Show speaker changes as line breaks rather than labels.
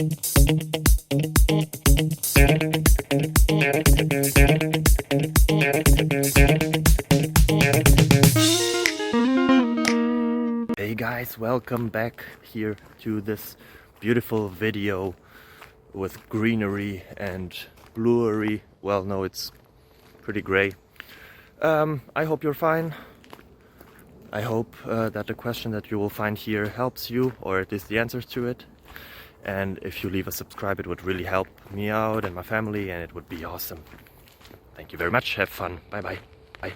Hey guys, welcome back here to this beautiful video with greenery and bluery. Well, no, it's pretty gray. I hope you're fine. I hope that the question that you will find here helps you, or at least the answers to it. And if you leave a subscribe, it would really help me out and my family, and it would be awesome. Thank you very much. Have fun. Bye bye. Bye.